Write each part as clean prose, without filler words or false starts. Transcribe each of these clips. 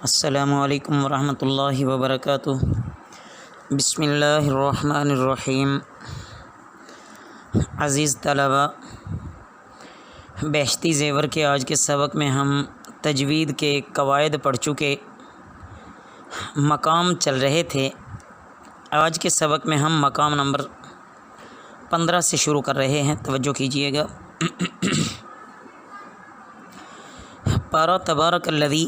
السلام علیکم ورحمۃ اللہ وبرکاتہ۔ بسم اللہ الرحمن الرحیم۔ عزیز طلباء، بہشتی زیور کے آج کے سبق میں ہم تجوید کے قواعد پڑھ چکے، مقام چل رہے تھے۔ آج کے سبق میں ہم مقام نمبر 15 سے شروع کر رہے ہیں، توجہ کیجیے گا۔ پارہ تبارک الذی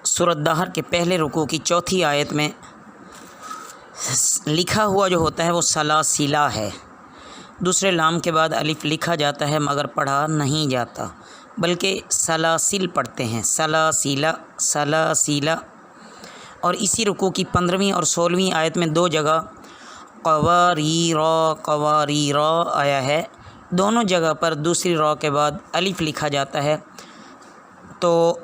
سورۃ دہر کے پہلے رکوع کی چوتھی آیت میں لکھا ہوا جو ہوتا ہے وہ سلاسلہ ہے۔ دوسرے لام کے بعد الف لکھا جاتا ہے مگر پڑھا نہیں جاتا، بلکہ سلاسل پڑھتے ہیں، سلاسلہ سلاسلہ۔ اور اسی رکوع کی 15ویں اور 16ویں آیت میں دو جگہ قواریرا قواریرا آیا ہے، دونوں جگہ پر دوسری را کے بعد الف لکھا جاتا ہے۔ تو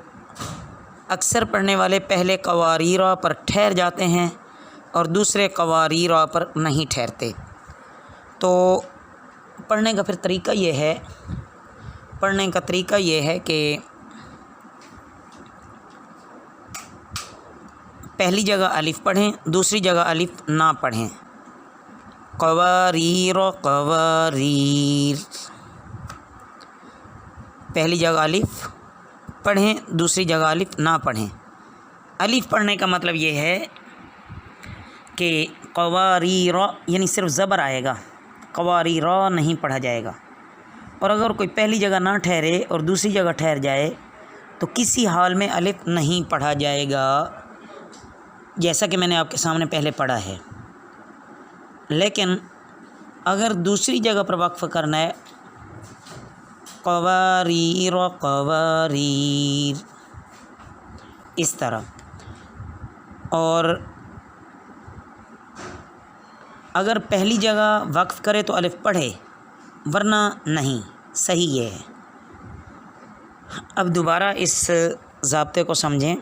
اکثر پڑھنے والے پہلے قواریرا پر ٹھہر جاتے ہیں اور دوسرے قواریرا پر نہیں ٹھہرتے۔ تو پڑھنے کا پھر طریقہ یہ ہے کہ پہلی جگہ الف پڑھیں، دوسری جگہ الف نہ پڑھیں۔ قواریر قواریر، پہلی جگہ الف پڑھیں، دوسری جگہ الف نہ پڑھیں۔ الف پڑھنے کا مطلب یہ ہے کہ قواریر یعنی صرف زبر آئے گا، قواریر نہیں پڑھا جائے گا۔ اور اگر کوئی پہلی جگہ نہ ٹھہرے اور دوسری جگہ ٹھہر جائے تو کسی حال میں الف نہیں پڑھا جائے گا، جیسا کہ میں نے آپ کے سامنے پہلے پڑھا ہے۔ لیکن اگر دوسری جگہ پر وقف کرنا ہے، قواریر قواریر، اس طرح، اور اگر پہلی جگہ وقف کرے تو الف پڑھے ورنہ نہیں، صحیح یہ ہے۔ اب دوبارہ اس ضابطے کو سمجھیں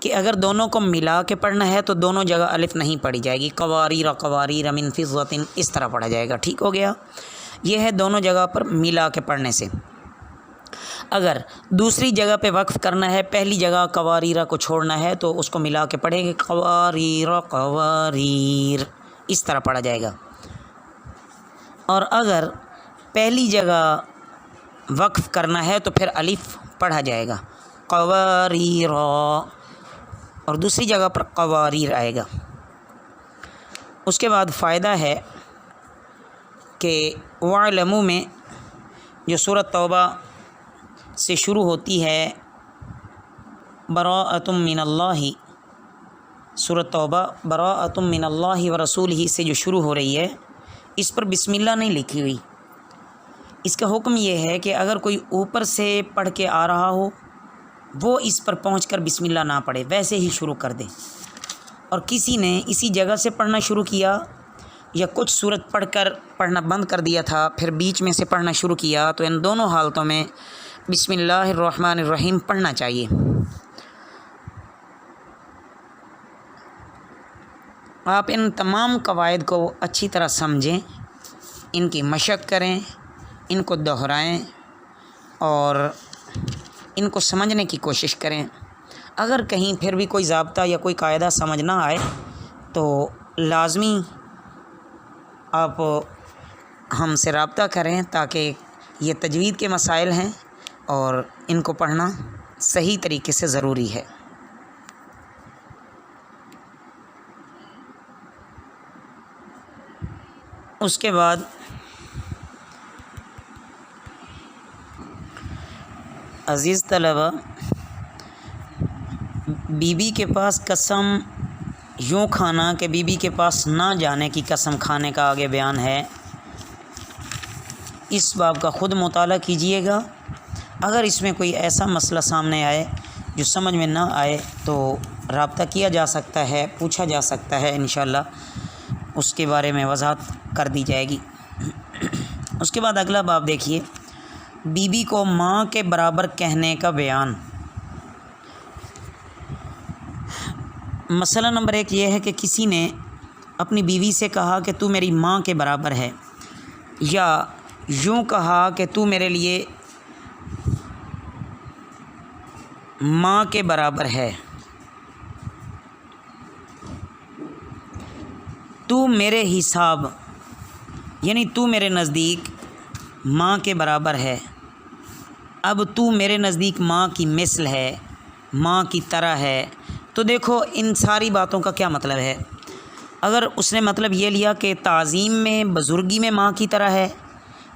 کہ اگر دونوں کو ملا کے پڑھنا ہے تو دونوں جگہ الف نہیں پڑھی جائے گی، قواریر قواریر من فضۃ اس طرح پڑھا جائے گا، ٹھیک ہو گیا؟ یہ ہے دونوں جگہ پر ملا کے پڑھنے سے۔ اگر دوسری جگہ پہ وقف کرنا ہے، پہلی جگہ قواریرہ کو چھوڑنا ہے تو اس کو ملا کے پڑھیں گے، قواریر قواریر، اس طرح پڑھا جائے گا۔ اور اگر پہلی جگہ وقف کرنا ہے تو پھر الف پڑھا جائے گا، قواریر، اور دوسری جگہ پر قواریر آئے گا۔ اس کے بعد فائدہ ہے کہ وَاعْلَمُوا میں جو سورۃ توبہ سے شروع ہوتی ہے، براءۃ من اللہ، سورۃ توبہ براءۃ من اللہ ورسولہ سے جو شروع ہو رہی ہے، اس پر بسم اللہ نہیں لکھی ہوئی۔ اس کا حکم یہ ہے کہ اگر کوئی اوپر سے پڑھ کے آ رہا ہو وہ اس پر پہنچ کر بسم اللہ نہ پڑھے، ویسے ہی شروع کر دے۔ اور کسی نے اسی جگہ سے پڑھنا شروع کیا یا کچھ سورت پڑھ کر پڑھنا بند کر دیا تھا پھر بیچ میں سے پڑھنا شروع کیا، تو ان دونوں حالتوں میں بسم اللہ الرحمن الرحیم پڑھنا چاہیے۔ آپ ان تمام قواعد کو اچھی طرح سمجھیں، ان کی مشق کریں، ان کو دہرائیں اور ان کو سمجھنے کی کوشش کریں۔ اگر کہیں پھر بھی کوئی ضابطہ یا کوئی قاعدہ سمجھ نہ آئے تو لازمی آپ ہم سے رابطہ کریں، تاکہ یہ تجوید کے مسائل ہیں اور ان کو پڑھنا صحیح طریقے سے ضروری ہے۔ اس کے بعد عزیز طلباء، بی بی کے پاس قسم یوں کھانا کہ بی بی کے پاس نہ جانے کی قسم کھانے کا آگے بیان ہے۔ اس باب کا خود مطالعہ کیجیے گا۔ اگر اس میں کوئی ایسا مسئلہ سامنے آئے جو سمجھ میں نہ آئے تو رابطہ کیا جا سکتا ہے، پوچھا جا سکتا ہے، انشاءاللہ اس کے بارے میں وضاحت کر دی جائے گی۔ اس کے بعد اگلا باب دیکھیے، بی بی کو ماں کے برابر کہنے کا بیان۔ مسئلہ نمبر 1 یہ ہے کہ کسی نے اپنی بیوی سے کہا کہ تو میری ماں کے برابر ہے، یا یوں کہا کہ تو میرے لیے ماں کے برابر ہے، تو میرے حساب یعنی تو میرے نزدیک ماں کے برابر ہے، اب تو میرے نزدیک ماں کی مثل ہے، ماں کی طرح ہے۔ تو دیکھو ان ساری باتوں کا کیا مطلب ہے۔ اگر اس نے مطلب یہ لیا کہ تعظیم میں بزرگی میں ماں کی طرح ہے،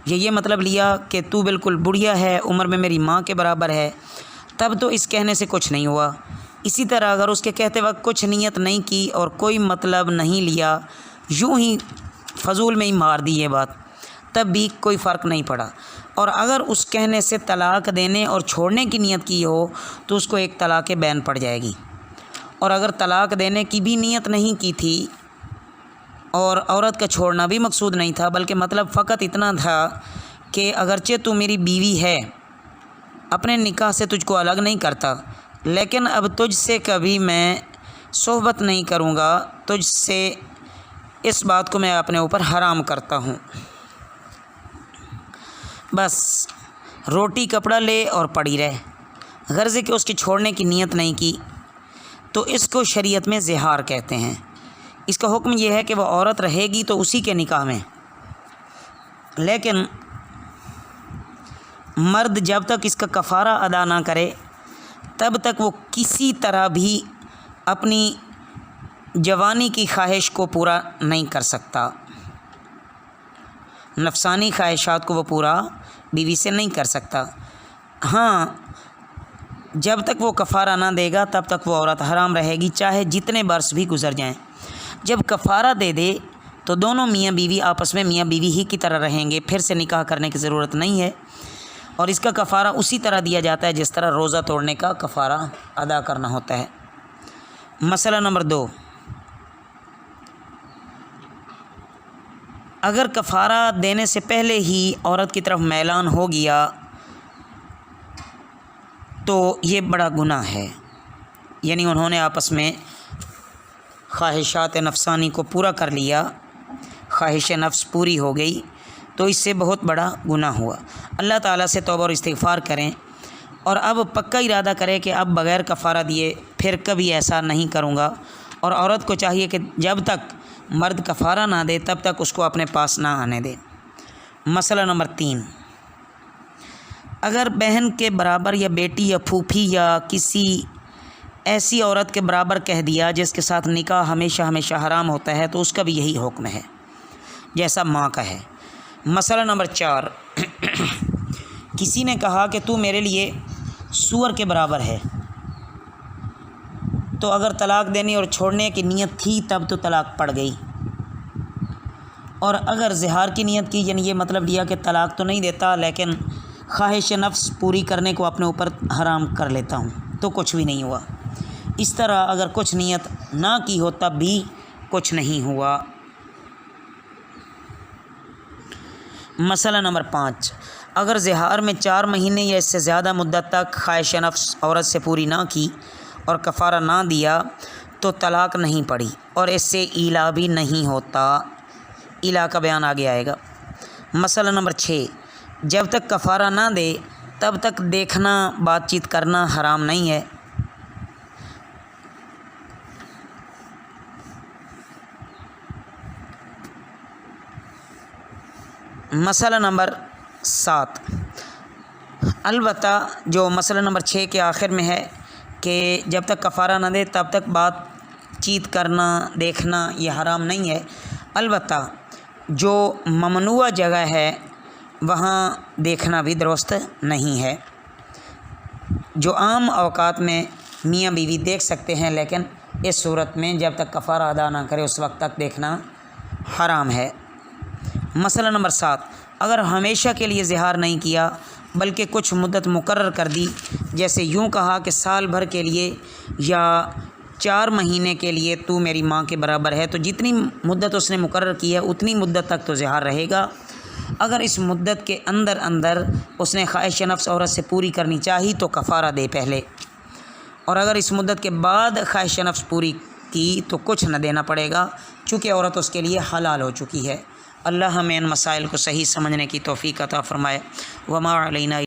یا یہ مطلب لیا کہ تو بالکل بڑھیا ہے، عمر میں میری ماں کے برابر ہے، تب تو اس کہنے سے کچھ نہیں ہوا۔ اسی طرح اگر اس کے کہتے وقت کچھ نیت نہیں کی اور کوئی مطلب نہیں لیا، یوں ہی فضول میں ہی مار دی یہ بات، تب بھی کوئی فرق نہیں پڑا۔ اور اگر اس کہنے سے طلاق دینے اور چھوڑنے کی نیت کی ہو تو اس کو ایک طلاق بین پڑ جائے گی۔ اور اگر طلاق دینے کی بھی نیت نہیں کی تھی اور عورت کا چھوڑنا بھی مقصود نہیں تھا، بلکہ مطلب فقط اتنا تھا کہ اگرچہ تو میری بیوی ہے، اپنے نکاح سے تجھ کو الگ نہیں کرتا، لیکن اب تجھ سے کبھی میں صحبت نہیں کروں گا، تجھ سے اس بات کو میں اپنے اوپر حرام کرتا ہوں۔ بس روٹی کپڑا لے اور پڑی رہے، غرض کہ اس کی چھوڑنے کی نیت نہیں کی، تو اس کو شریعت میں زہار کہتے ہیں۔ اس کا حکم یہ ہے کہ وہ عورت رہے گی تو اسی کے نکاح میں، لیکن مرد جب تک اس کا کفارہ ادا نہ کرے تب تک وہ کسی طرح بھی اپنی جوانی کی خواہش کو پورا نہیں کر سکتا، نفسانی خواہشات کو وہ پورا بیوی سے نہیں کر سکتا۔ ہاں، جب تک وہ کفارہ نہ دے گا تب تک وہ عورت حرام رہے گی، چاہے جتنے برس بھی گزر جائیں۔ جب کفارہ دے دے تو دونوں میاں بیوی آپس میں میاں بیوی ہی کی طرح رہیں گے، پھر سے نکاح کرنے کی ضرورت نہیں ہے۔ اور اس کا کفارہ اسی طرح دیا جاتا ہے جس طرح روزہ توڑنے کا کفارہ ادا کرنا ہوتا ہے۔ مسئلہ نمبر 2، اگر کفارہ دینے سے پہلے ہی عورت کی طرف میلان ہو گیا تو یہ بڑا گناہ ہے، یعنی انہوں نے آپس میں خواہشات نفسانی کو پورا کر لیا، خواہش نفس پوری ہو گئی، تو اس سے بہت بڑا گناہ ہوا۔ اللہ تعالیٰ سے توبہ اور استغفار کریں اور اب پکا ارادہ کریں کہ اب بغیر کفارہ دیے پھر کبھی ایسا نہیں کروں گا۔ اور عورت کو چاہیے کہ جب تک مرد کفارہ نہ دے تب تک اس کو اپنے پاس نہ آنے دے۔ مسئلہ نمبر 3، اگر بہن کے برابر یا بیٹی یا پھوپھی یا کسی ایسی عورت کے برابر کہہ دیا جس کے ساتھ نکاح ہمیشہ ہمیشہ حرام ہوتا ہے تو اس کا بھی یہی حکم ہے جیسا ماں کا ہے۔ مسئلہ نمبر 4، کسی نے کہا کہ تو میرے لیے سور کے برابر ہے، تو اگر طلاق دینے اور چھوڑنے کی نیت تھی تب تو طلاق پڑ گئی، اور اگر زہار کی نیت کی، یعنی یہ مطلب لیا کہ طلاق تو نہیں دیتا لیکن خواہش نفس پوری کرنے کو اپنے اوپر حرام کر لیتا ہوں، تو کچھ بھی نہیں ہوا۔ اس طرح اگر کچھ نیت نہ کی ہو تب بھی کچھ نہیں ہوا۔ مسئلہ نمبر 5، اگر زہار میں 4 مہینے یا اس سے زیادہ مدت تک خواہش نفس عورت سے پوری نہ کی اور کفارہ نہ دیا تو طلاق نہیں پڑی اور اس سے ایلا بھی نہیں ہوتا۔ ایلا کا بیان آگے آئے گا۔ مسئلہ نمبر 6، جب تک کفارہ نہ دے تب تک دیکھنا بات چیت کرنا حرام نہیں ہے۔ مسئلہ نمبر 7، البتہ جو مسئلہ نمبر 6 کے آخر میں ہے کہ جب تک کفارہ نہ دے تب تک بات چیت کرنا دیکھنا یہ حرام نہیں ہے، البتہ جو ممنوع جگہ ہے وہاں دیکھنا بھی درست نہیں ہے۔ جو عام اوقات میں میاں بیوی دیکھ سکتے ہیں، لیکن اس صورت میں جب تک کفارہ ادا نہ کرے اس وقت تک دیکھنا حرام ہے۔ مسئلہ نمبر 7، اگر ہمیشہ کے لیے زہار نہیں کیا بلکہ کچھ مدت مقرر کر دی، جیسے یوں کہا کہ سال بھر کے لیے یا 4 مہینے کے لیے تو میری ماں کے برابر ہے، تو جتنی مدت اس نے مقرر کی ہے اتنی مدت تک تو زہار رہے گا۔ اگر اس مدت کے اندر اس نے خواہش نفس عورت سے پوری کرنی چاہی تو کفارہ دے پہلے، اور اگر اس مدت کے بعد خواہش نفس پوری کی تو کچھ نہ دینا پڑے گا، چونکہ عورت اس کے لیے حلال ہو چکی ہے۔ اللہ ہمیں ان مسائل کو صحیح سمجھنے کی توفیق عطا فرمائے۔ وما علینا